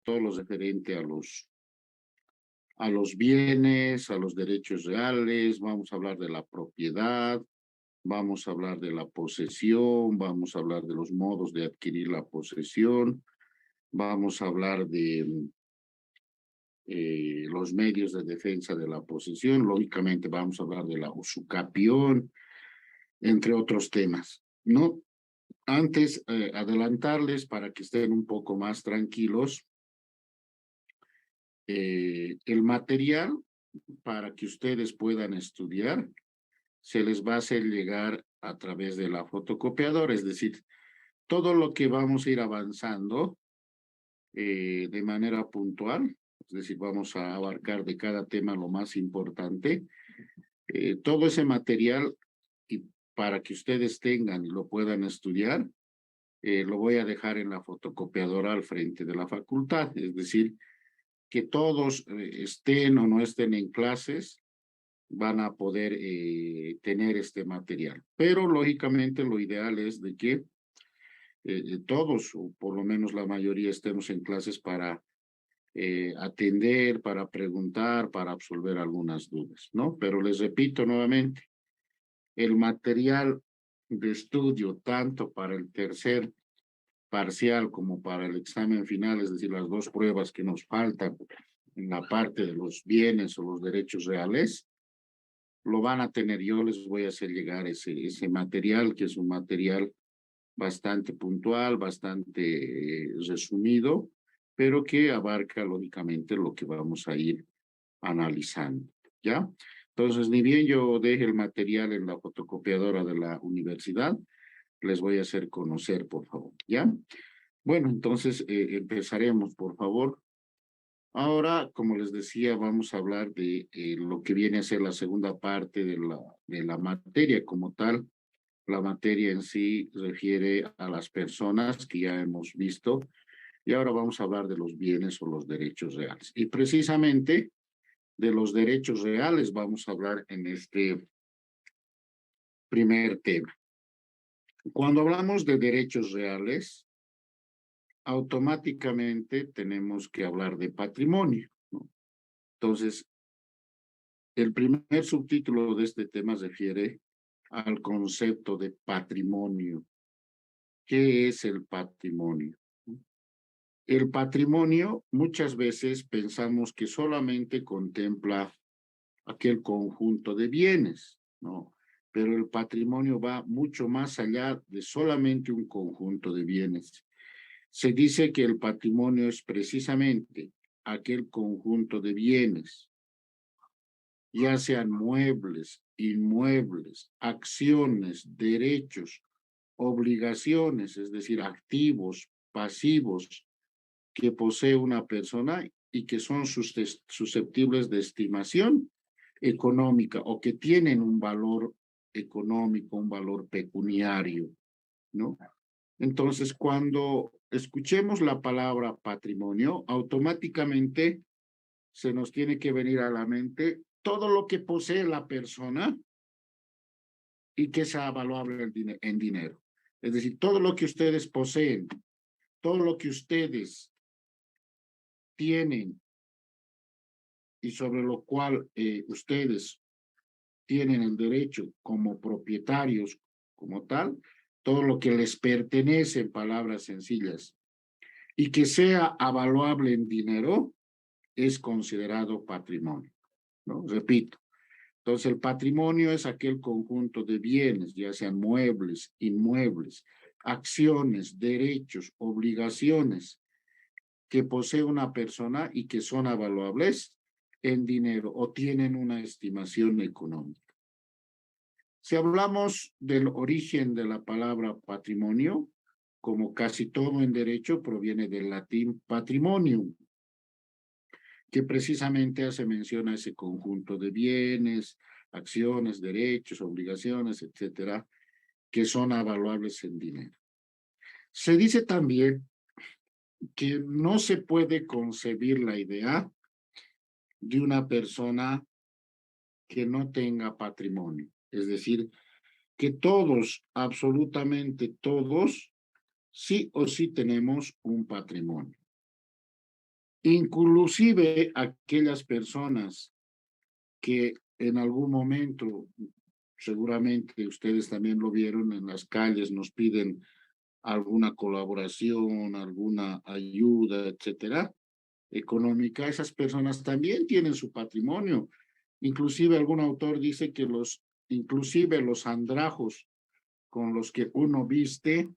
todo lo referente a los bienes, a los derechos reales, vamos a hablar de la propiedad, vamos a hablar de la posesión, vamos a hablar de los modos de adquirir la posesión, vamos a hablar de los medios de defensa de la posesión, lógicamente vamos a hablar de la usucapión, entre otros temas, ¿no? Antes, adelantarles para que estén un poco más tranquilos, el material para que ustedes puedan estudiar se les va a hacer llegar a través de la fotocopiadora, es decir, todo lo que vamos a ir avanzando de manera puntual, es decir, vamos a abarcar de cada tema lo más importante, todo ese material y para que ustedes tengan y lo puedan estudiar, lo voy a dejar en la fotocopiadora al frente de la facultad, es decir, que todos estén o no estén en clases, van a poder tener este material. Pero lógicamente lo ideal es de que todos, o por lo menos la mayoría, estemos en clases para atender, para preguntar, para absolver algunas dudas, ¿no? Pero les repito nuevamente, el material de estudio, tanto para el tercer parcial como para el examen final, es decir, las dos pruebas que nos faltan en la parte de los bienes o los derechos reales, lo van a tener. Yo les voy a hacer llegar ese material, que es un material bastante puntual, bastante resumido, pero que abarca lógicamente lo que vamos a ir analizando, ¿ya? Entonces, ni bien yo deje el material en la fotocopiadora de la universidad, les voy a hacer conocer, por favor, ¿ya? Bueno, entonces empezaremos, por favor. Ahora, como les decía, vamos a hablar de lo que viene a ser la segunda parte de la materia como tal. La materia en sí refiere a las personas que ya hemos visto y ahora vamos a hablar de los bienes o los derechos reales. Y precisamente de los derechos reales vamos a hablar en este primer tema. Cuando hablamos de derechos reales, automáticamente tenemos que hablar de patrimonio, ¿no? Entonces, el primer subtítulo de este tema refiere al concepto de patrimonio. ¿Qué es el patrimonio? El patrimonio muchas veces pensamos que solamente contempla aquel conjunto de bienes, ¿no? Pero el patrimonio va mucho más allá de solamente un conjunto de bienes. Se dice que el patrimonio es precisamente aquel conjunto de bienes, ya sean muebles, inmuebles, acciones, derechos, obligaciones, es decir, activos, pasivos, que posee una persona y que son susceptibles de estimación económica o que tienen un valor económico, un valor pecuniario, ¿no? Entonces, cuando escuchemos la palabra patrimonio, automáticamente se nos tiene que venir a la mente todo lo que posee la persona y que sea valuable en dinero. Es decir, todo lo que ustedes poseen, todo lo que ustedes tienen y sobre lo cual ustedes tienen el derecho como propietarios, como tal, todo lo que les pertenece en palabras sencillas y que sea avaluable en dinero es considerado patrimonio, ¿no? Repito. Entonces, el patrimonio es aquel conjunto de bienes, ya sean muebles, inmuebles, acciones, derechos, obligaciones que posee una persona y que son avaluables en dinero o tienen una estimación económica. Si hablamos del origen de la palabra patrimonio, como casi todo en derecho, proviene del latín patrimonium, que precisamente hace mención a ese conjunto de bienes, acciones, derechos, obligaciones, etcétera, que son avaluables en dinero. Se dice también que no se puede concebir la idea de una persona que no tenga patrimonio, es decir, que todos, absolutamente todos, sí o sí tenemos un patrimonio. Inclusive aquellas personas que en algún momento, seguramente ustedes también lo vieron en las calles, nos piden alguna colaboración, alguna ayuda, etcétera, económica, esas personas también tienen su patrimonio. Inclusive algún autor dice que inclusive los andrajos con los que uno viste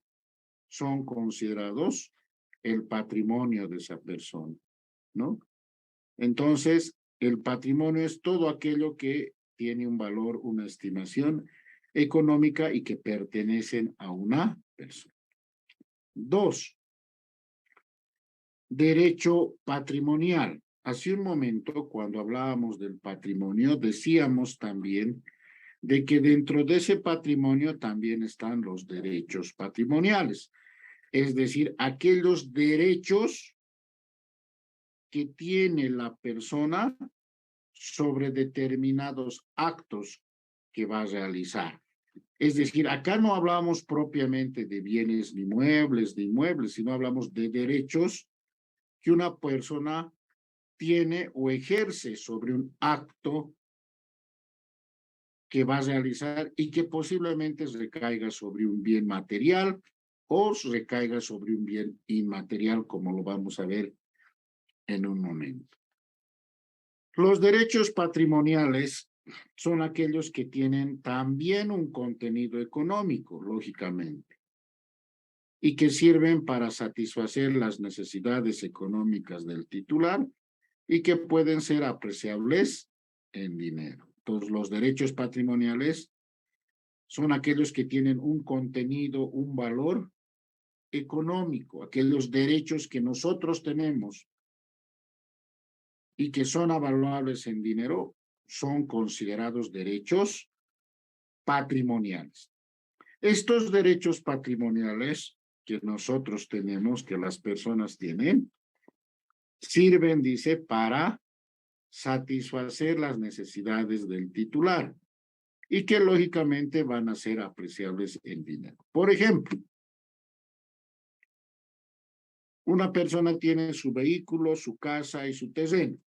son considerados el patrimonio de esa persona, ¿no? Entonces, el patrimonio es todo aquello que tiene un valor, una estimación económica y que pertenecen a una persona. Dos, derecho patrimonial. Hace un momento, cuando hablábamos del patrimonio, decíamos también de que dentro de ese patrimonio también están los derechos patrimoniales, es decir, aquellos derechos que tiene la persona sobre determinados actos que va a realizar. Es decir, acá no hablamos propiamente de bienes ni muebles, de inmuebles, sino hablamos de derechos que una persona tiene o ejerce sobre un acto que va a realizar y que posiblemente recaiga sobre un bien material o recaiga sobre un bien inmaterial, como lo vamos a ver en un momento. Los derechos patrimoniales son aquellos que tienen también un contenido económico, lógicamente, y que sirven para satisfacer las necesidades económicas del titular y que pueden ser apreciables en dinero. Entonces, los derechos patrimoniales son aquellos que tienen un contenido, un valor económico, aquellos derechos que nosotros tenemos y que son avaluables en dinero, son considerados derechos patrimoniales. Estos derechos patrimoniales que nosotros tenemos, que las personas tienen, sirven, dice, para satisfacer las necesidades del titular y que lógicamente van a ser apreciables en dinero. Por ejemplo, una persona tiene su vehículo, su casa y su terreno.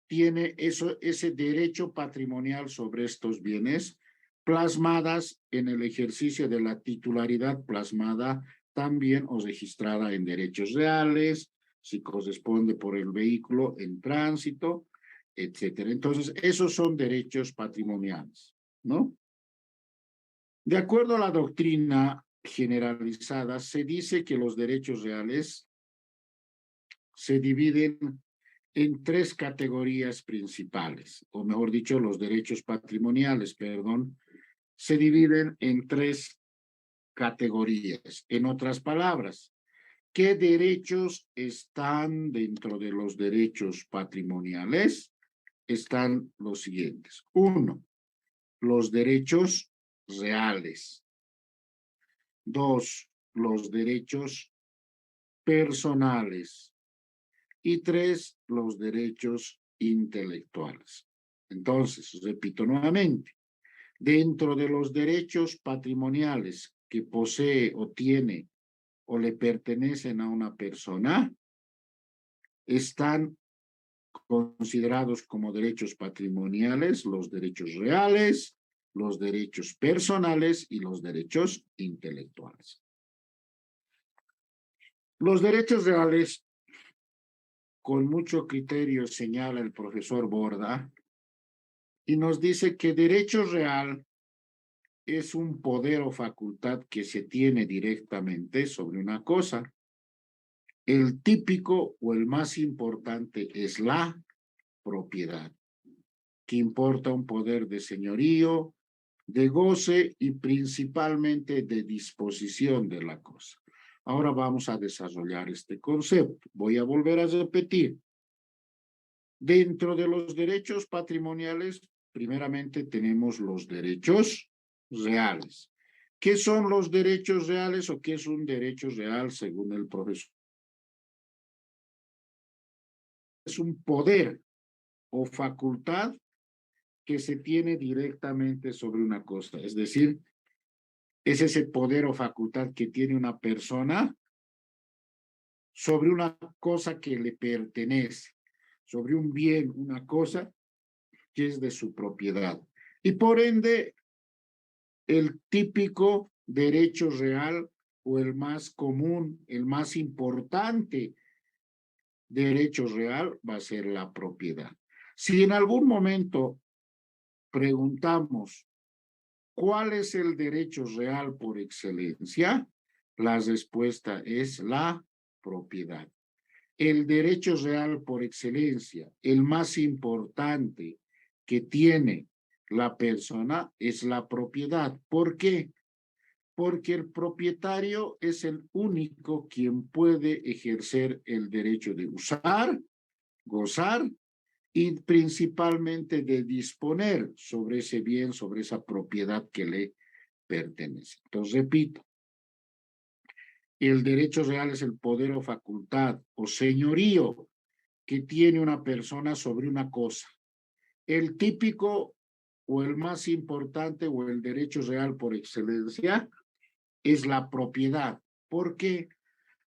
Tiene ese derecho patrimonial sobre estos bienes plasmadas en el ejercicio de la titularidad plasmada también o registrada en derechos reales, si corresponde por el vehículo en tránsito, etcétera. Entonces, esos son derechos patrimoniales, ¿no? De acuerdo a la doctrina generalizada, se dice que los derechos reales se dividen en tres categorías principales, o mejor dicho, los derechos patrimoniales, perdón, se dividen en tres categorías. En otras palabras, ¿qué derechos están dentro de los derechos patrimoniales? Están los siguientes. Uno, los derechos reales. Dos, los derechos personales. Y tres, los derechos intelectuales. Entonces, repito nuevamente, dentro de los derechos patrimoniales que posee o tiene o le pertenecen a una persona, están considerados como derechos patrimoniales los derechos reales, los derechos personales y los derechos intelectuales. Los derechos reales, con mucho criterio, señala el profesor Borda, y nos dice que derecho real es un poder o facultad que se tiene directamente sobre una cosa. El típico o el más importante es la propiedad, que importa un poder de señorío, de goce y principalmente de disposición de la cosa. Ahora vamos a desarrollar este concepto. Voy a volver a repetir. Dentro de los derechos patrimoniales, primeramente tenemos los derechos reales. ¿Qué son los derechos reales o qué es un derecho real según el profesor? Es un poder o facultad que se tiene directamente sobre una cosa. Es decir, es ese poder o facultad que tiene una persona sobre una cosa que le pertenece, sobre un bien, una cosa que es de su propiedad. Y por ende, el típico derecho real o el más común, el más importante derecho real va a ser la propiedad. Si en algún momento preguntamos cuál es el derecho real por excelencia, la respuesta es la propiedad. El derecho real por excelencia, el más importante que tiene la persona es la propiedad. ¿Por qué? Porque el propietario es el único quien puede ejercer el derecho de usar, gozar y principalmente de disponer sobre ese bien, sobre esa propiedad que le pertenece. Entonces, repito, el derecho real es el poder o facultad o señorío que tiene una persona sobre una cosa. El típico o el más importante o el derecho real por excelencia es la propiedad. ¿Por qué?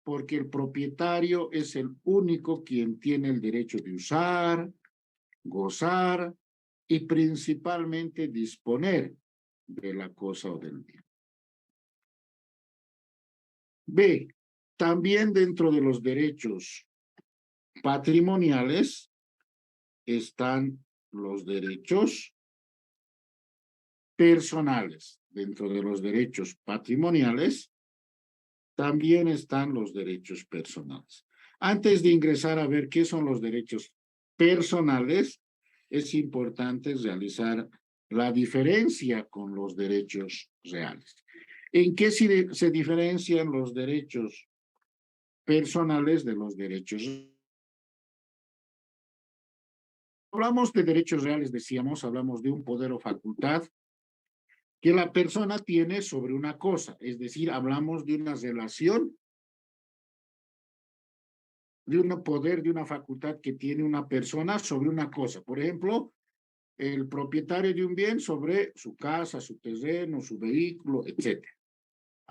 Porque el propietario es el único quien tiene el derecho de usar, gozar y principalmente disponer de la cosa o del bien. B. También dentro de los derechos patrimoniales están los derechos personales. Dentro de los derechos patrimoniales también están los derechos personales. Antes de ingresar a ver qué son los derechos personales, es importante realizar la diferencia con los derechos reales. ¿En qué se diferencian los derechos personales de los derechos reales? Hablamos de derechos reales, decíamos, hablamos de un poder o facultad que la persona tiene sobre una cosa, es decir, hablamos de una relación, de un poder, de una facultad que tiene una persona sobre una cosa. Por ejemplo, el propietario de un bien sobre su casa, su terreno, su vehículo, etcétera.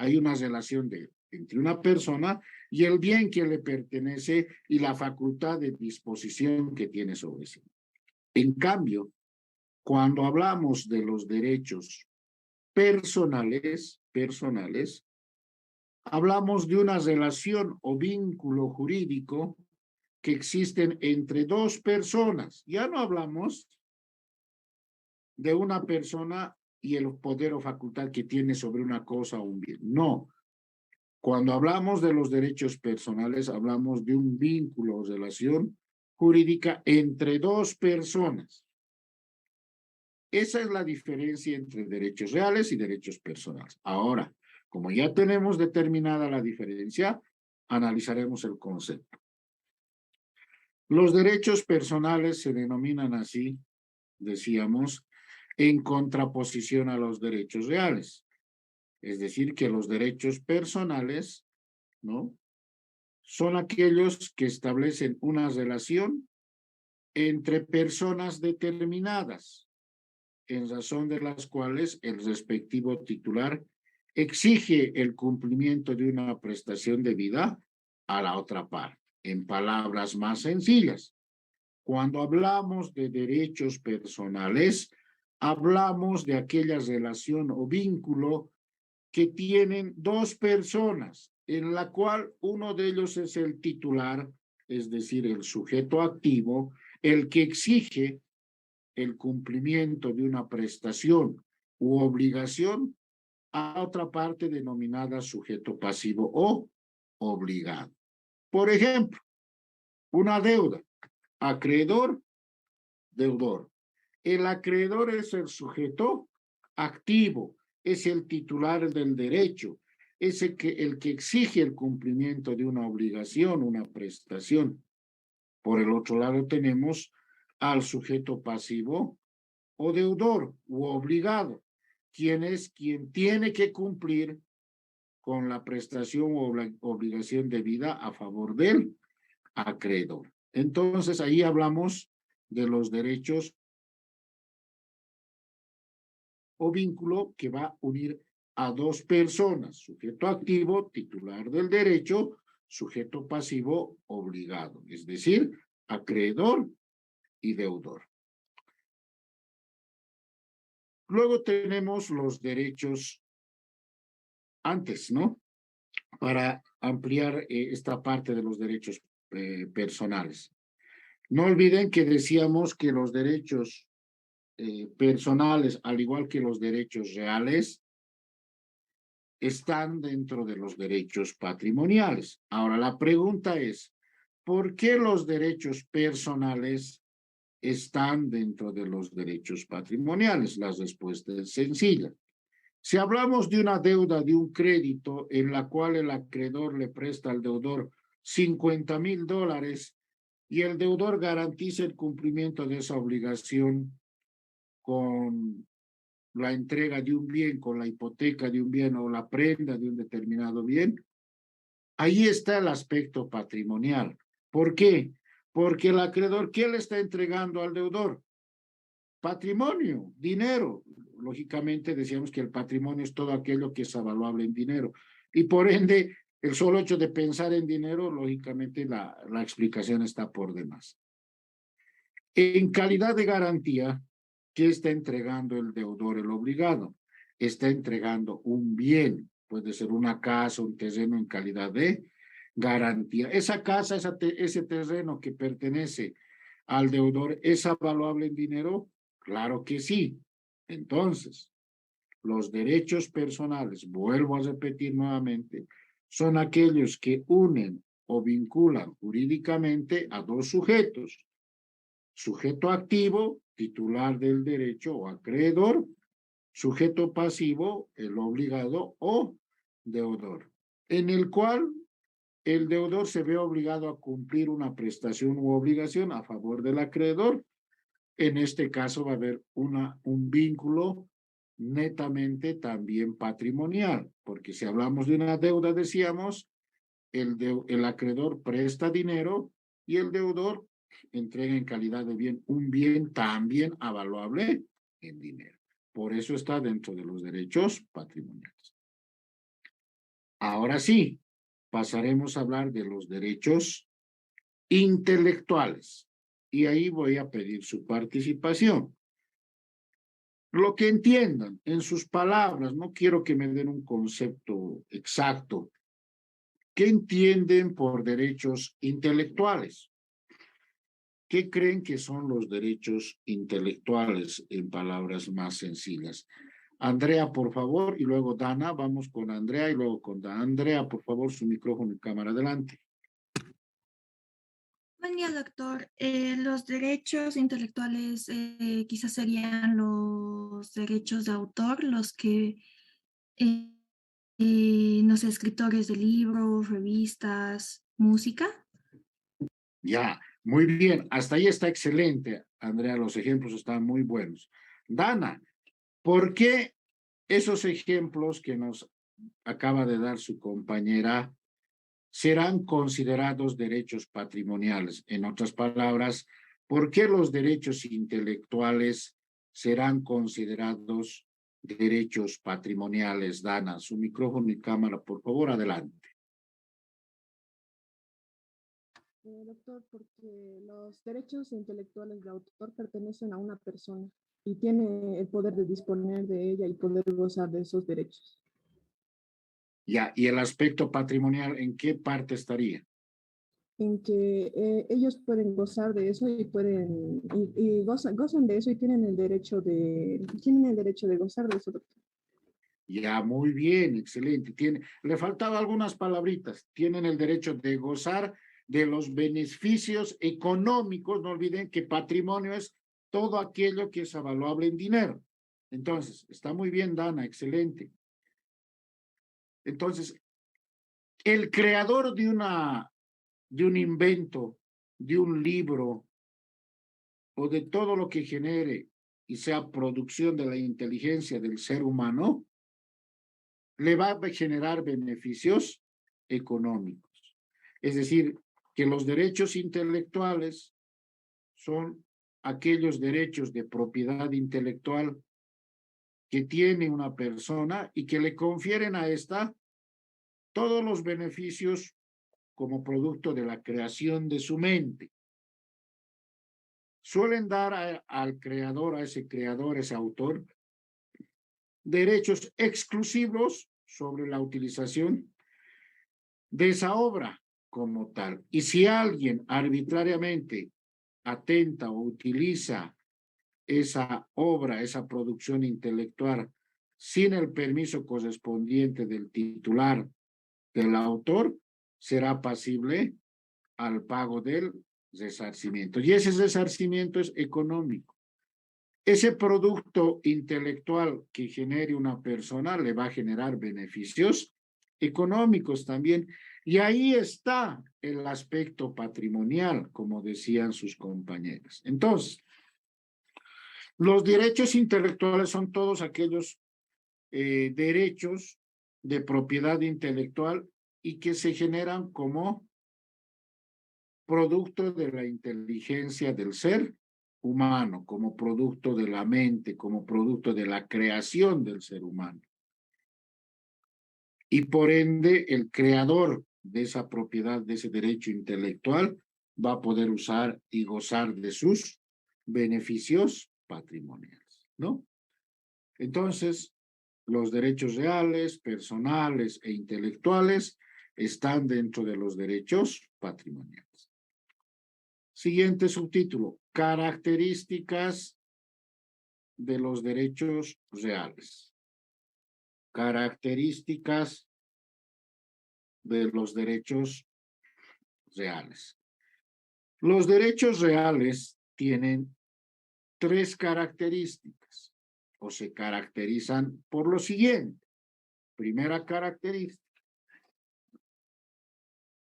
Hay una relación entre una persona y el bien que le pertenece y la facultad de disposición que tiene sobre sí. En cambio, cuando hablamos de los derechos personales, hablamos de una relación o vínculo jurídico que existen entre dos personas. Ya no hablamos de una persona y el poder o facultad que tiene sobre una cosa o un bien. No. Cuando hablamos de los derechos personales, hablamos de un vínculo o relación jurídica entre dos personas. Esa es la diferencia entre derechos reales y derechos personales. Ahora, como ya tenemos determinada la diferencia, analizaremos el concepto. Los derechos personales se denominan así, decíamos, en contraposición a los derechos reales. Es decir, que los derechos personales, ¿no?, son aquellos que establecen una relación entre personas determinadas, en razón de las cuales el respectivo titular exige el cumplimiento de una prestación debida a la otra parte. En palabras más sencillas, cuando hablamos de derechos personales, hablamos de aquella relación o vínculo que tienen dos personas, en la cual uno de ellos es el titular, es decir, el sujeto activo, el que exige el cumplimiento de una prestación u obligación a otra parte denominada sujeto pasivo o obligado. Por ejemplo, una deuda, acreedor, deudor. El acreedor es el sujeto activo, es el titular del derecho, es el que exige el cumplimiento de una obligación, una prestación. Por el otro lado tenemos al sujeto pasivo o deudor u obligado, quien es quien tiene que cumplir con la prestación o obligación debida a favor del acreedor. Entonces ahí hablamos de los derechos o vínculo que va a unir a dos personas, sujeto activo, titular del derecho, sujeto pasivo obligado, es decir, acreedor y deudor. Luego tenemos los derechos antes, ¿no? Para ampliar esta parte de los derechos personales. No olviden que decíamos que los derechos personales, al igual que los derechos reales, están dentro de los derechos patrimoniales. Ahora, la pregunta es, ¿por qué los derechos personales están dentro de los derechos patrimoniales? La respuesta es sencilla. Si hablamos de una deuda, de un crédito en la cual el acreedor le presta al deudor $50,000 y el deudor garantiza el cumplimiento de esa obligación con la entrega de un bien, con la hipoteca de un bien o la prenda de un determinado bien, ahí está el aspecto patrimonial. ¿Por qué? Porque el acreedor, ¿qué le está entregando al deudor? Patrimonio, dinero. Lógicamente decíamos que el patrimonio es todo aquello que es avaluable en dinero. Y por ende, el solo hecho de pensar en dinero, lógicamente la explicación está por demás. En calidad de garantía, ¿qué está entregando el deudor, el obligado? Está entregando un bien, puede ser una casa, un terreno en calidad de garantía. Esa casa, ese terreno que pertenece al deudor, ¿es avaluable en dinero? Claro que sí. Entonces, los derechos personales, vuelvo a repetir nuevamente, son aquellos que unen o vinculan jurídicamente a dos sujetos. Sujeto activo, titular del derecho o acreedor, sujeto pasivo, el obligado o deudor, en el cual el deudor se ve obligado a cumplir una prestación u obligación a favor del acreedor. En este caso va a haber un vínculo netamente también patrimonial, porque si hablamos de una deuda, decíamos, el acreedor presta dinero y el deudor entrega en calidad de bien un bien también avaluable en dinero. Por eso está dentro de los derechos patrimoniales. Ahora sí, pasaremos a hablar de los derechos intelectuales. Y ahí voy a pedir su participación. Lo que entiendan en sus palabras, no quiero que me den un concepto exacto. ¿Qué entienden por derechos intelectuales? ¿Qué creen que son los derechos intelectuales en palabras más sencillas? Andrea, por favor, y luego Dana, vamos con Andrea y luego con Dana. Andrea, por favor, su micrófono y cámara adelante. Buen día, doctor. Los derechos intelectuales quizás serían los derechos de autor, los que los escritores de libros, revistas, música. Ya, muy bien, hasta ahí está excelente, Andrea, los ejemplos están muy buenos. Dana, ¿por qué esos ejemplos que nos acaba de dar su compañera serán considerados derechos patrimoniales? En otras palabras, ¿por qué los derechos intelectuales serán considerados derechos patrimoniales? Dana, su micrófono y cámara, por favor, adelante. Doctor, porque los derechos intelectuales de autor pertenecen a una persona y tiene el poder de disponer de ella y poder gozar de esos derechos. Ya, y el aspecto patrimonial, ¿en qué parte estaría? En que ellos pueden gozar de eso y pueden y gozan de eso y tienen el derecho de gozar de eso, doctor. Ya, muy bien, excelente. Le faltaba algunas palabritas. Tienen el derecho de gozar de los beneficios económicos. No olviden que patrimonio es todo aquello que es avaluable en dinero. Entonces, está muy bien, Dana, excelente. Entonces, el creador de un invento, de un libro o de todo lo que genere y sea producción de la inteligencia del ser humano, le va a generar beneficios económicos. Es decir, que los derechos intelectuales son aquellos derechos de propiedad intelectual que tiene una persona y que le confieren a esta todos los beneficios como producto de la creación de su mente. Suelen dar al creador, a ese creador, ese autor, derechos exclusivos sobre la utilización de esa obra como tal. Y si alguien arbitrariamente atenta o utiliza esa obra, esa producción intelectual, sin el permiso correspondiente del titular, del autor, será pasible al pago del resarcimiento. Y ese resarcimiento es económico. Ese producto intelectual que genere una persona le va a generar beneficios económicos también. Y ahí está el aspecto patrimonial, como decían sus compañeros. Entonces, los derechos intelectuales son todos aquellos derechos de propiedad intelectual y que se generan como producto de la inteligencia del ser humano, como producto de la mente, como producto de la creación del ser humano. Y por ende, el creador de esa propiedad, de ese derecho intelectual, va a poder usar y gozar de sus beneficios patrimoniales, ¿no? Entonces, los derechos reales, personales e intelectuales están dentro de los derechos patrimoniales. Siguiente subtítulo, características de los derechos reales. Características de los derechos reales. Los derechos reales tienen tres características o se caracterizan por lo siguiente. Primera característica.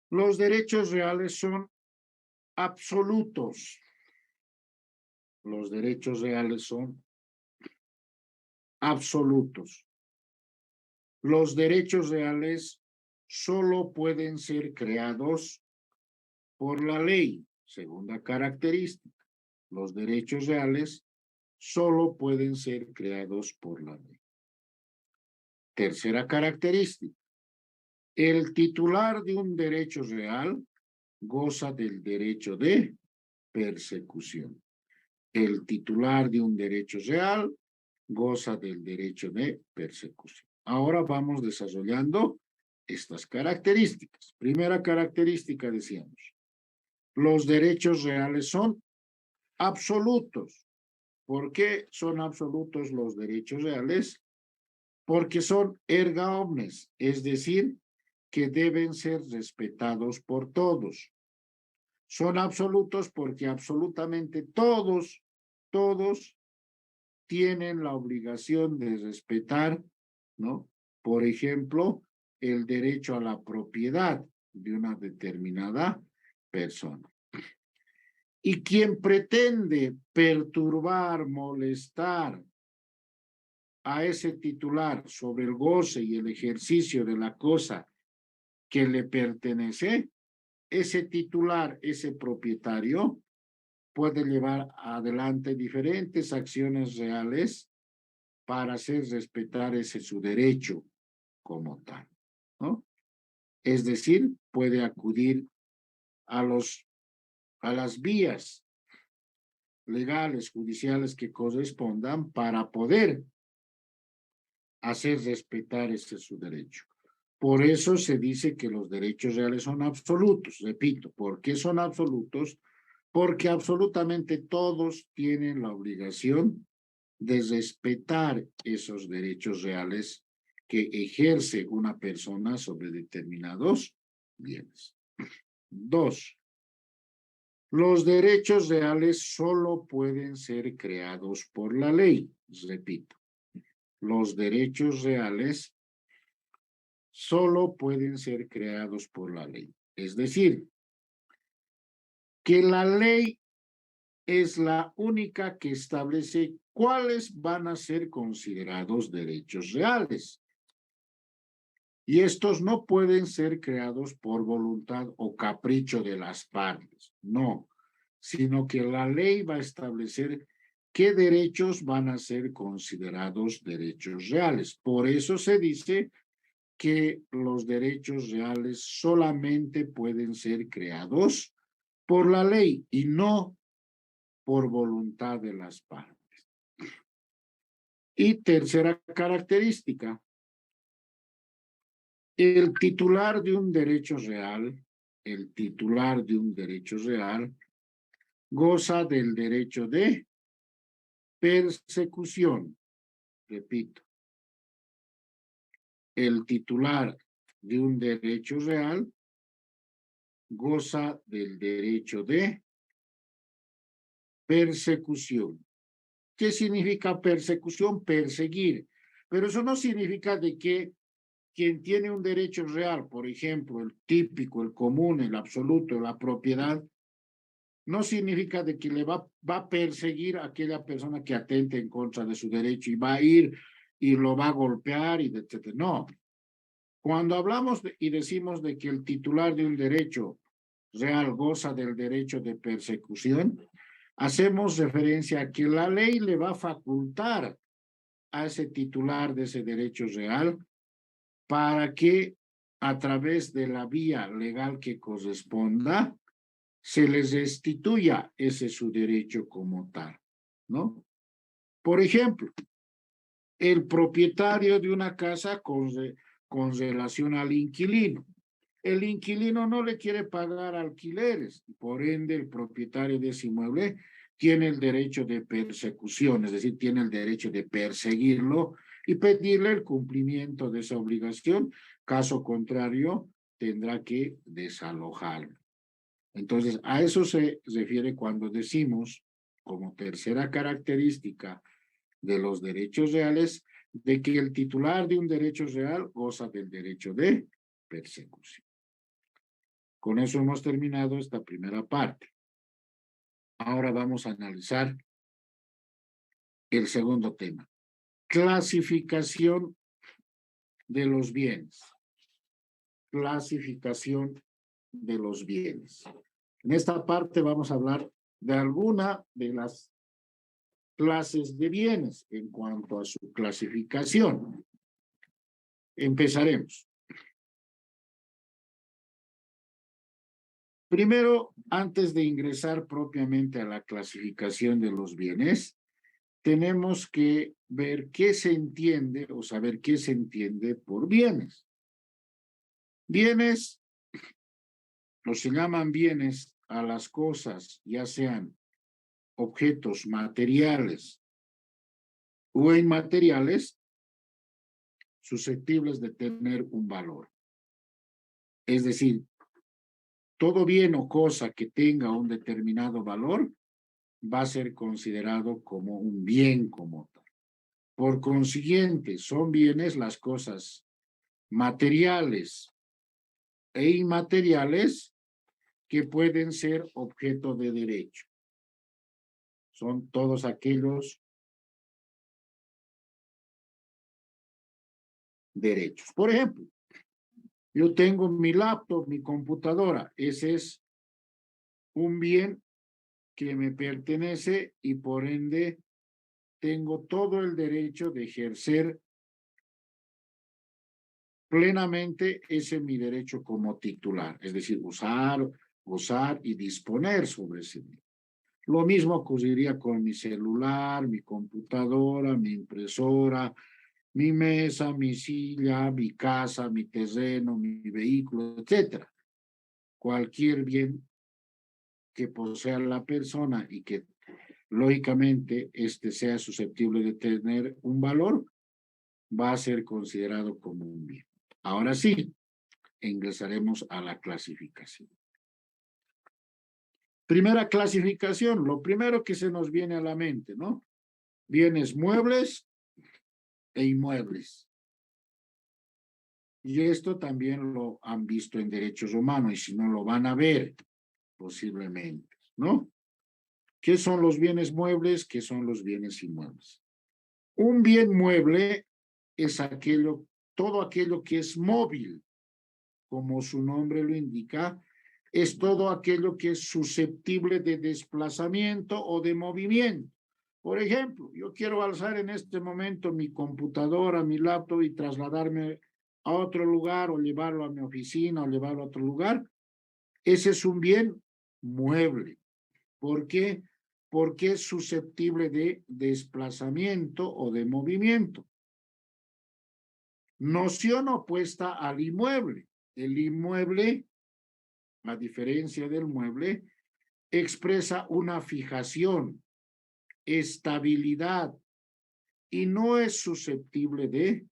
Los derechos reales son absolutos. Los derechos reales son absolutos. Los derechos reales solo pueden ser creados por la ley. Segunda característica. Los derechos reales solo pueden ser creados por la ley. Tercera característica. El titular de un derecho real goza del derecho de persecución. El titular de un derecho real goza del derecho de persecución. Ahora vamos desarrollando estas características. Primera característica, decíamos, los derechos reales son absolutos. ¿Por qué son absolutos los derechos reales? Porque son erga omnes, es decir, que deben ser respetados por todos. Son absolutos porque absolutamente todos tienen la obligación de respetar, ¿no? Por ejemplo, el derecho a la propiedad de una determinada persona. Y quien pretende perturbar, molestar a ese titular sobre el goce y el ejercicio de la cosa que le pertenece, ese titular, ese propietario, puede llevar adelante diferentes acciones reales para hacer respetar ese su derecho como tal, ¿no? Es decir, puede acudir a las vías legales, judiciales que correspondan para poder hacer respetar ese su derecho. Por eso se dice que los derechos reales son absolutos. Repito, ¿por qué son absolutos? Porque absolutamente todos tienen la obligación de respetar esos derechos reales que ejerce una persona sobre determinados bienes. Dos, los derechos reales solo pueden ser creados por la ley. Repito, los derechos reales solo pueden ser creados por la ley. Es decir, que la ley es la única que establece cuáles van a ser considerados derechos reales. Y estos no pueden ser creados por voluntad o capricho de las partes, no, sino que la ley va a establecer qué derechos van a ser considerados derechos reales. Por eso se dice que los derechos reales solamente pueden ser creados por la ley y no por voluntad de las partes. Y tercera característica, el titular de un derecho real, el titular de un derecho real, goza del derecho de persecución. Repito, el titular de un derecho real goza del derecho de persecución. ¿Qué significa persecución? Perseguir. Pero eso no significa de que quien tiene un derecho real, por ejemplo, el típico, el común, el absoluto, la propiedad, no significa de que le va a perseguir a aquella persona que atente en contra de su derecho y va a ir y lo va a golpear y etc. No. Cuando hablamos y decimos de que el titular de un derecho real goza del derecho de persecución, hacemos referencia a que la ley le va a facultar a ese titular de ese derecho real para que a través de la vía legal que corresponda se les restituya ese su derecho como tal, ¿no? Por ejemplo, el propietario de una casa con relación al inquilino. El inquilino no le quiere pagar alquileres, por ende el propietario de ese inmueble tiene el derecho de persecución, es decir, tiene el derecho de perseguirlo y pedirle el cumplimiento de esa obligación. Caso contrario, tendrá que desalojarlo. Entonces, a eso se refiere cuando decimos, como tercera característica de los derechos reales, de que el titular de un derecho real goza del derecho de persecución. Con eso hemos terminado esta primera parte. Ahora vamos a analizar el segundo tema. Clasificación de los bienes. Clasificación de los bienes. En esta parte vamos a hablar de alguna de las clases de bienes en cuanto a su clasificación. Empezaremos. Primero, antes de ingresar propiamente a la clasificación de los bienes, tenemos que ver qué se entiende o saber qué se entiende por bienes. Bienes, o se llaman bienes a las cosas, ya sean objetos materiales o inmateriales, susceptibles de tener un valor. Es decir, todo bien o cosa que tenga un determinado valor va a ser considerado como un bien como tal. Por consiguiente, son bienes las cosas materiales e inmateriales que pueden ser objeto de derecho. Son todos aquellos derechos. Por ejemplo, yo tengo mi laptop, mi computadora. Ese es un bien que me pertenece y por ende tengo todo el derecho de ejercer plenamente ese mi derecho como titular, es decir, usar, gozar y disponer sobre ese bien. Lo mismo ocurriría con mi celular, mi computadora, mi impresora, mi mesa, mi silla, mi casa, mi terreno, mi vehículo, etcétera. Cualquier bien que posea la persona y que lógicamente este sea susceptible de tener un valor, va a ser considerado como un bien. Ahora sí, ingresaremos a la clasificación. Primera clasificación, lo primero que se nos viene a la mente, ¿no? Bienes muebles e inmuebles. Y esto también lo han visto en derechos humanos y si no lo van a ver posiblemente, ¿no? ¿Qué son los bienes muebles? ¿Qué son los bienes inmuebles? Un bien mueble es aquello, todo aquello que es móvil, como su nombre lo indica, es todo aquello que es susceptible de desplazamiento o de movimiento. Por ejemplo, yo quiero alzar en este momento mi computadora, mi laptop y trasladarme a otro lugar o llevarlo a mi oficina o llevarlo a otro lugar, ese es un bien mueble. ¿Por qué? Porque es susceptible de desplazamiento o de movimiento. Noción opuesta al inmueble. El inmueble, a diferencia del mueble, expresa una fijación, estabilidad y no es susceptible de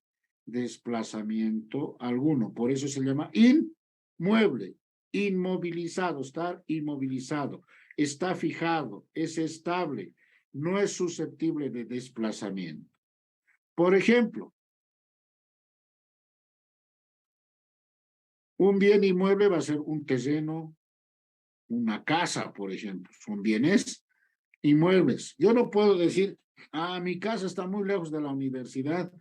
desplazamiento alguno. Por eso se llama inmueble, inmovilizado, estar inmovilizado, está fijado, es estable, no es susceptible de desplazamiento. Por ejemplo, un bien inmueble va a ser un terreno, una casa, por ejemplo, son bienes inmuebles. Yo no puedo decir, mi casa está muy lejos de la universidad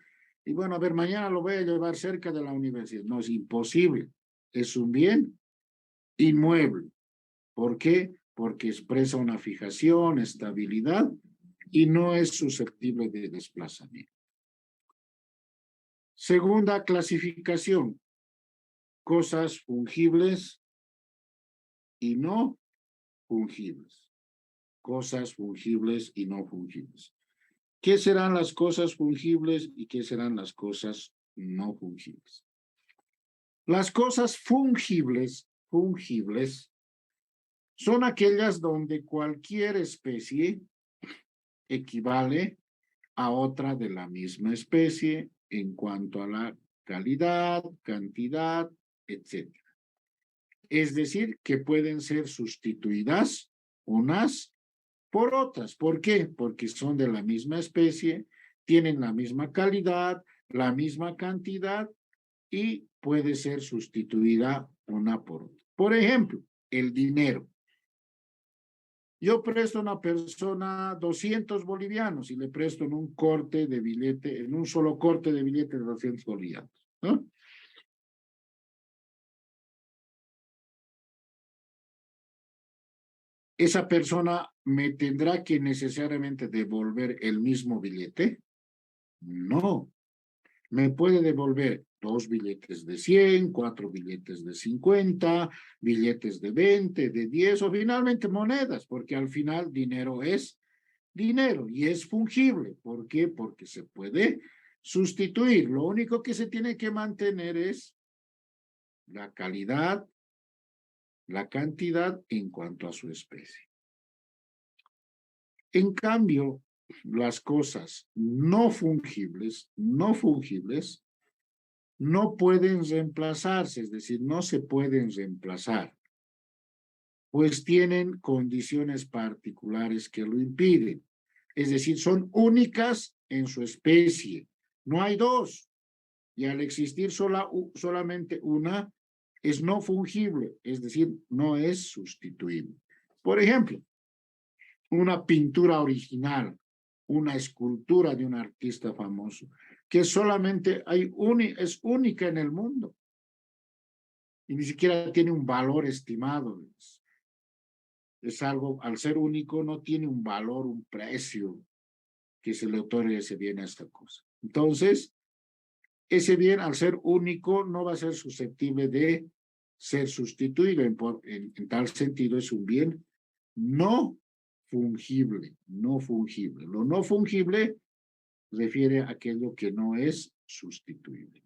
y bueno, a ver, mañana lo voy a llevar cerca de la universidad. No, es imposible. Es un bien inmueble. ¿Por qué? Porque expresa una fijación, estabilidad y no es susceptible de desplazamiento. Segunda clasificación, cosas fungibles y no fungibles. Cosas fungibles y no fungibles. ¿Qué serán las cosas fungibles y qué serán las cosas no fungibles? Las cosas fungibles son aquellas donde cualquier especie equivale a otra de la misma especie en cuanto a la calidad, cantidad, etc. Es decir, que pueden ser sustituidas unas por otras. ¿Por qué? Porque son de la misma especie, tienen la misma calidad, la misma cantidad y puede ser sustituida una por otra. Por ejemplo, el dinero. Yo presto a una persona 200 bolivianos y le presto en un corte de billete, en un solo corte de billete de 200 bolivianos, ¿no? ¿Esa persona me tendrá que necesariamente devolver el mismo billete? No. Me puede devolver 2 billetes de 100, 4 billetes de 50, billetes de 20, de 10 o finalmente monedas, porque al final dinero es dinero y es fungible. ¿Por qué? Porque se puede sustituir. Lo único que se tiene que mantener es la calidad, la cantidad en cuanto a su especie. En cambio, las cosas no fungibles no pueden reemplazarse, es decir, no se pueden reemplazar, pues tienen condiciones particulares que lo impiden. Es decir, son únicas en su especie. No hay dos. Y al existir solamente una, es no fungible, es decir, no es sustituible. Por ejemplo, una pintura original, una escultura de un artista famoso, que solamente es única en el mundo y ni siquiera tiene un valor estimado. Es algo, al ser único, no tiene un valor, un precio que se le otorgue ese bien a esta cosa. Entonces, ese bien, al ser único, no va a ser susceptible de ser sustituido. En tal sentido, es un bien no fungible, no fungible. Lo no fungible refiere a aquello que no es sustituible.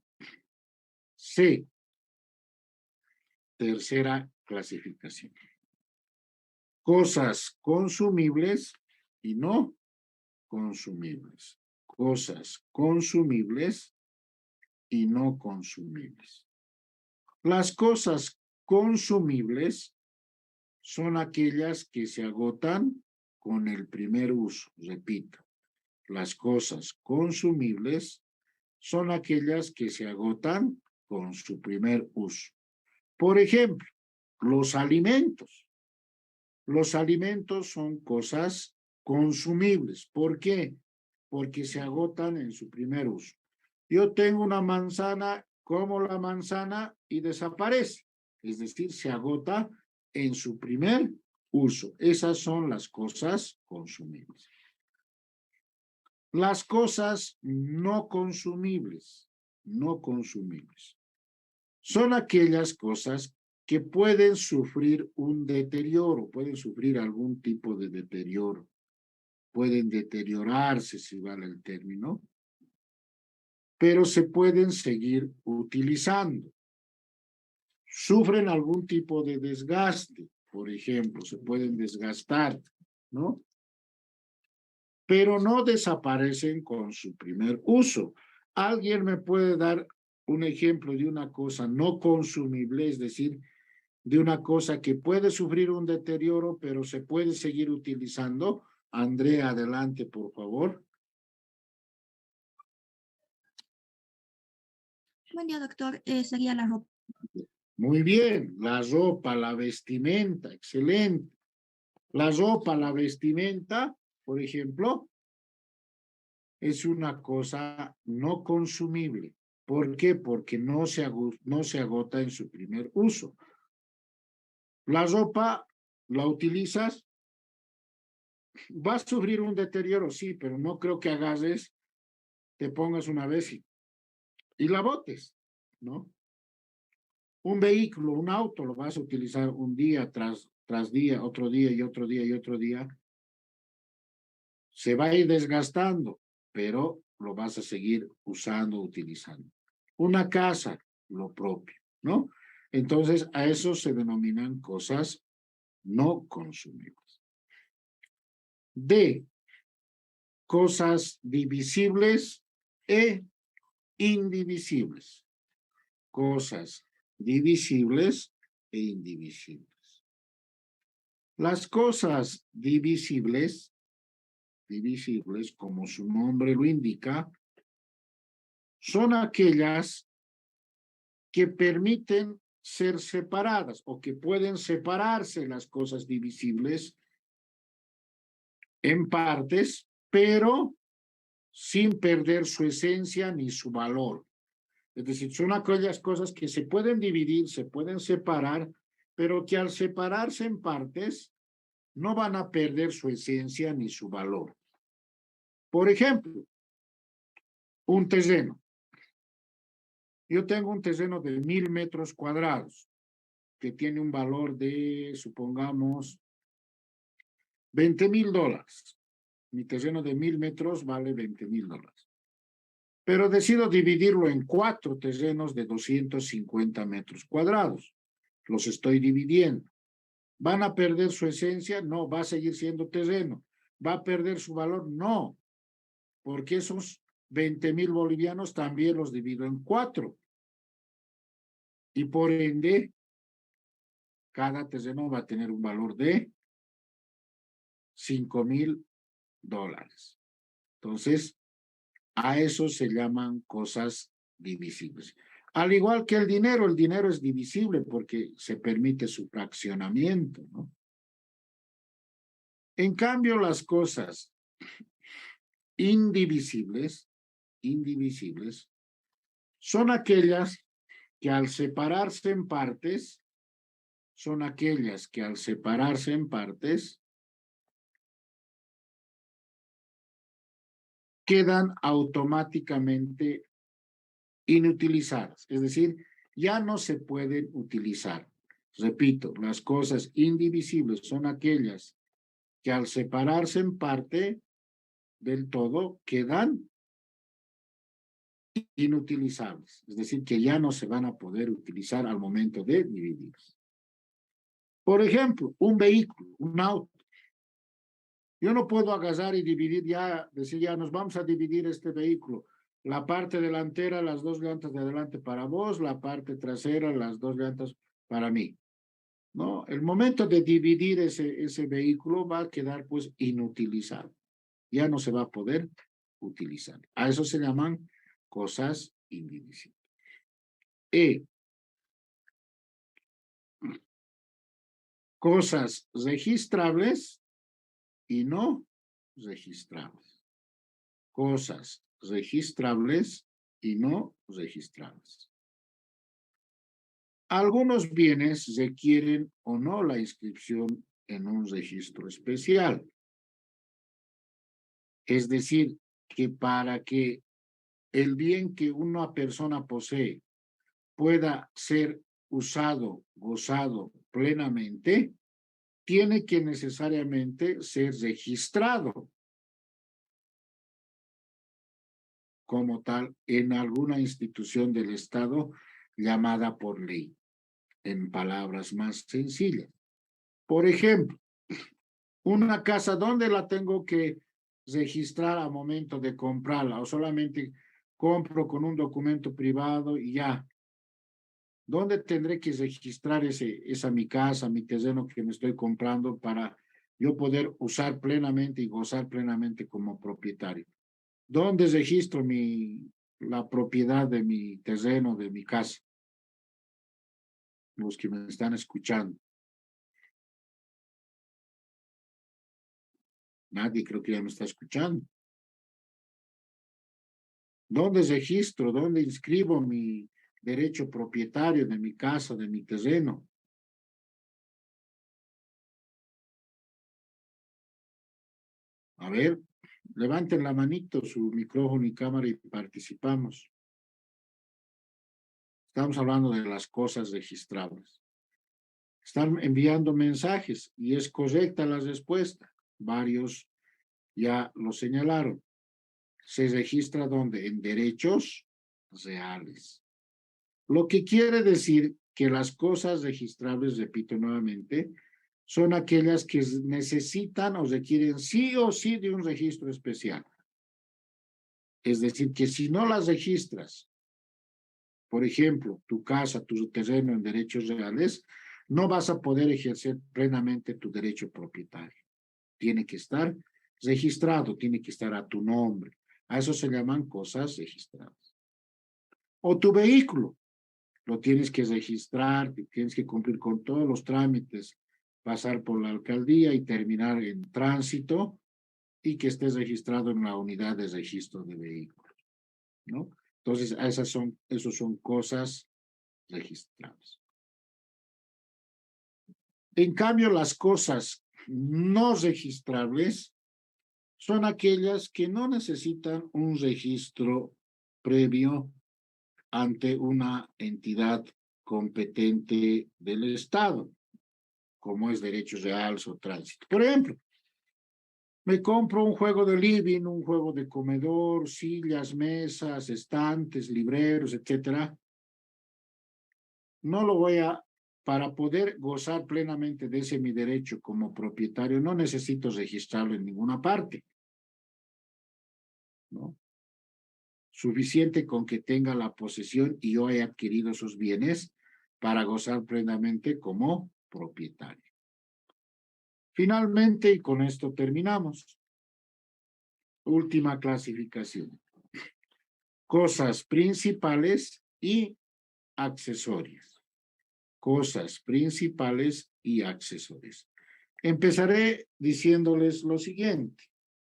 C. Tercera clasificación. Cosas consumibles y no consumibles. Cosas consumibles y no consumibles. Las cosas consumibles son aquellas que se agotan con el primer uso. Repito, las cosas consumibles son aquellas que se agotan con su primer uso. Por ejemplo, los alimentos. Los alimentos son cosas consumibles. ¿Por qué? Porque se agotan en su primer uso. Yo tengo una manzana, como la manzana y desaparece. Es decir, se agota en su primer uso. Esas son las cosas consumibles. Las cosas no consumibles. son aquellas cosas que pueden sufrir un deterioro, pueden sufrir algún tipo de deterioro, pueden deteriorarse, si vale el término, pero se pueden seguir utilizando. Sufren algún tipo de desgaste, por ejemplo, se pueden desgastar, ¿no? Pero no desaparecen con su primer uso. ¿Alguien me puede dar un ejemplo de una cosa no consumible, es decir, de una cosa que puede sufrir un deterioro, pero se puede seguir utilizando? Andrea, adelante, por favor. Buen día, doctor. Sería la ropa. Muy bien, la ropa, la vestimenta, excelente. La ropa, la vestimenta, por ejemplo, es una cosa no consumible. ¿Por qué? Porque no se agota en su primer uso. La ropa la utilizas, va a sufrir un deterioro, sí, pero no creo que agarres, te pongas una vez y la botes, ¿no? Un vehículo, un auto, lo vas a utilizar un día tras día, otro día y otro día y otro día. Se va a ir desgastando, pero lo vas a seguir usando, utilizando. Una casa, lo propio, ¿no? Entonces, a eso se denominan cosas no consumibles. D, cosas divisibles e indivisibles. Cosas divisibles e indivisibles. Las cosas divisibles, como su nombre lo indica, son aquellas que permiten ser separadas o que pueden separarse las cosas divisibles en partes, pero sin perder su esencia ni su valor. Es decir, son aquellas cosas que se pueden dividir, se pueden separar, pero que al separarse en partes no van a perder su esencia ni su valor. Por ejemplo, un terreno. Yo tengo un terreno de 1000 metros cuadrados que tiene un valor de, supongamos, $20,000. Mi terreno de 1000 metros vale $20,000. Pero decido dividirlo en 4 terrenos de 250 metros cuadrados. Los estoy dividiendo. ¿Van a perder su esencia? No, va a seguir siendo terreno. ¿Va a perder su valor? No, porque esos 20,000 bolivianos también los divido en 4. Y por ende, cada terreno va a tener un valor de $5,000. Entonces, a eso se llaman cosas divisibles. Al igual que el dinero es divisible porque se permite su fraccionamiento, ¿no? En cambio, las cosas indivisibles son aquellas que al separarse en partes, quedan automáticamente inutilizadas, es decir, ya no se pueden utilizar. Repito, las cosas indivisibles son aquellas que al separarse en parte del todo quedan inutilizables, es decir, que ya no se van a poder utilizar al momento de dividirse. Por ejemplo, un vehículo, un auto. Yo no puedo agarrar y dividir ya, decir ya nos vamos a dividir este vehículo. La parte delantera, las 2 llantas de adelante para vos, la parte trasera, las 2 llantas para mí. ¿No? El momento de dividir ese vehículo va a quedar pues inutilizado. Ya no se va a poder utilizar. A eso se llaman cosas indivisibles. Cosas registrables y no registrables. Cosas registrables y no registrables. Algunos bienes requieren o no la inscripción en un registro especial. Es decir, que para que el bien que una persona posee pueda ser usado, gozado plenamente, tiene que necesariamente ser registrado como tal en alguna institución del Estado llamada por ley, en palabras más sencillas. Por ejemplo, una casa, ¿dónde la tengo que registrar al momento de comprarla? O solamente compro con un documento privado y ya. ¿Dónde tendré que registrar esa mi casa, mi terreno que me estoy comprando para yo poder usar plenamente y gozar plenamente como propietario? ¿Dónde registro la propiedad de mi terreno, de mi casa? Los que me están escuchando. Nadie creo que ya me está escuchando. ¿Dónde registro? ¿Dónde inscribo mi derecho propietario de mi casa, de mi terreno? A ver, levanten la manito, su micrófono y cámara y participamos. Estamos hablando de las cosas registrables. Están enviando mensajes y es correcta la respuesta. Varios ya lo señalaron. Se registra ¿dónde? En derechos reales. Lo que quiere decir que las cosas registrables, repito nuevamente, son aquellas que necesitan o requieren sí o sí de un registro especial. Es decir, que si no las registras, por ejemplo, tu casa, tu terreno en derechos reales, no vas a poder ejercer plenamente tu derecho propietario. Tiene que estar registrado, tiene que estar a tu nombre. A eso se llaman cosas registradas. O tu vehículo, lo tienes que registrar, tienes que cumplir con todos los trámites, pasar por la alcaldía y terminar en tránsito y que estés registrado en la unidad de registro de vehículos, ¿no? Entonces, esos son cosas registradas. En cambio, las cosas no registrables son aquellas que no necesitan un registro previo ante una entidad competente del Estado, como es derechos reales o tránsito. Por ejemplo, me compro un juego de living, un juego de comedor, sillas, mesas, estantes, libreros, etcétera. No lo voy para poder gozar plenamente de ese mi derecho como propietario, no necesito registrarlo en ninguna parte, ¿no? Suficiente con que tenga la posesión y yo he adquirido esos bienes para gozar plenamente como propietario. Finalmente, y con esto terminamos, última clasificación. Cosas principales y accesorias. Cosas principales y accesorias. Empezaré diciéndoles lo siguiente.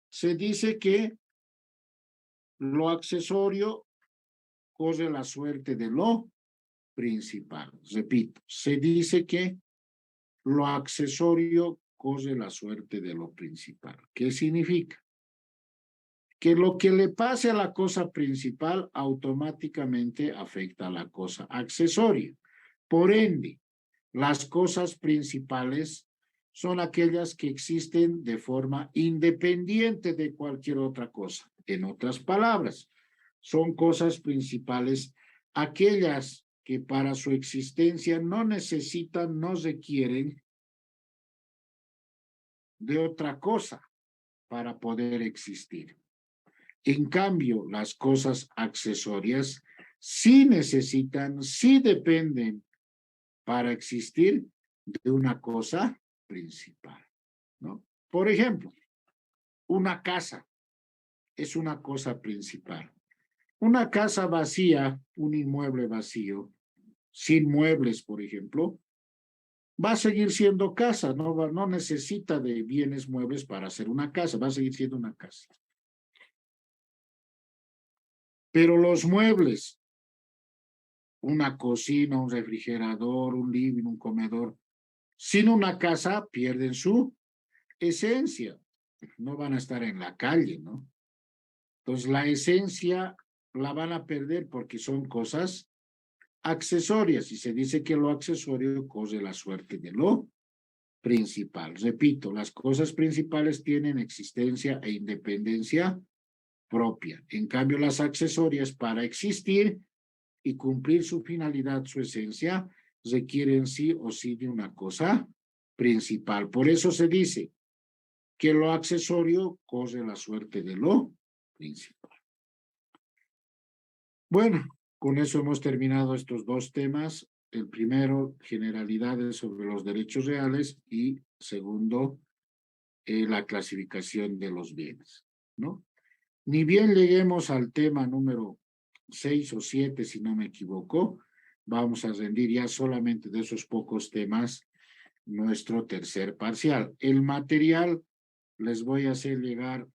Se dice que lo accesorio corre la suerte de lo principal. Repito, se dice que lo accesorio corre la suerte de lo principal. ¿Qué significa? Que lo que le pase a la cosa principal automáticamente afecta a la cosa accesoria. Por ende, las cosas principales son aquellas que existen de forma independiente de cualquier otra cosa. En otras palabras, son cosas principales aquellas que para su existencia no necesitan, no requieren de otra cosa para poder existir. En cambio, las cosas accesorias sí necesitan, sí dependen para existir de una cosa principal, ¿no? Por ejemplo, una casa es una cosa principal. Una casa vacía, un inmueble vacío, sin muebles, por ejemplo, va a seguir siendo casa, no necesita de bienes muebles para hacer una casa, va a seguir siendo una casa. Pero los muebles, una cocina, un refrigerador, un living, un comedor, sin una casa pierden su esencia, no van a estar en la calle, ¿no? Entonces la esencia la van a perder porque son cosas accesorias y se dice que lo accesorio corre la suerte de lo principal. Repito, las cosas principales tienen existencia e independencia propia. En cambio, las accesorias para existir y cumplir su finalidad, su esencia, requieren sí o sí de una cosa principal. Por eso se dice que lo accesorio corre la suerte de lo principal. Bueno, con eso hemos terminado estos dos temas. El primero, generalidades sobre los derechos reales y segundo, la clasificación de los bienes, ¿no? Ni bien lleguemos al tema número 6 o 7, si no me equivoco, vamos a rendir ya solamente de esos pocos temas nuestro tercer parcial. El material les voy a hacer llegar,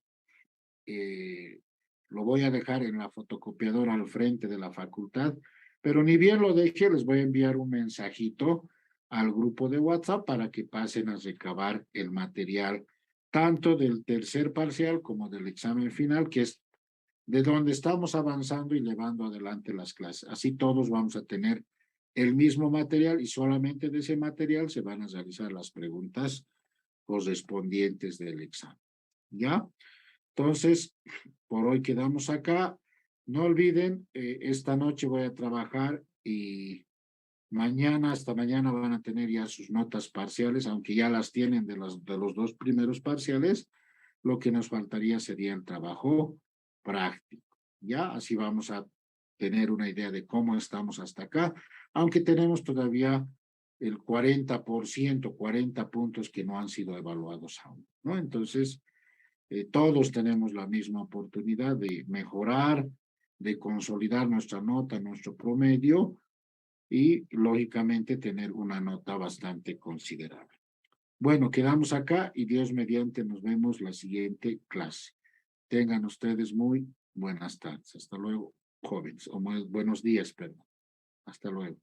lo voy a dejar en la fotocopiadora al frente de la facultad, pero ni bien lo deje, les voy a enviar un mensajito al grupo de WhatsApp para que pasen a recabar el material tanto del tercer parcial como del examen final, que es de donde estamos avanzando y llevando adelante las clases. Así todos vamos a tener el mismo material y solamente de ese material se van a realizar las preguntas correspondientes del examen. ¿Ya? Entonces, por hoy quedamos acá. No olviden, esta noche voy a trabajar y mañana, hasta mañana van a tener ya sus notas parciales, aunque ya las tienen de los dos primeros parciales. Lo que nos faltaría sería el trabajo práctico. Ya, así vamos a tener una idea de cómo estamos hasta acá, aunque tenemos todavía el 40%, 40 puntos que no han sido evaluados aún, ¿no? Entonces, todos tenemos la misma oportunidad de mejorar, de consolidar nuestra nota, nuestro promedio y, lógicamente, tener una nota bastante considerable. Bueno, quedamos acá y Dios mediante nos vemos la siguiente clase. Tengan ustedes muy buenas tardes. Hasta luego, jóvenes, o buenos días, perdón. Hasta luego.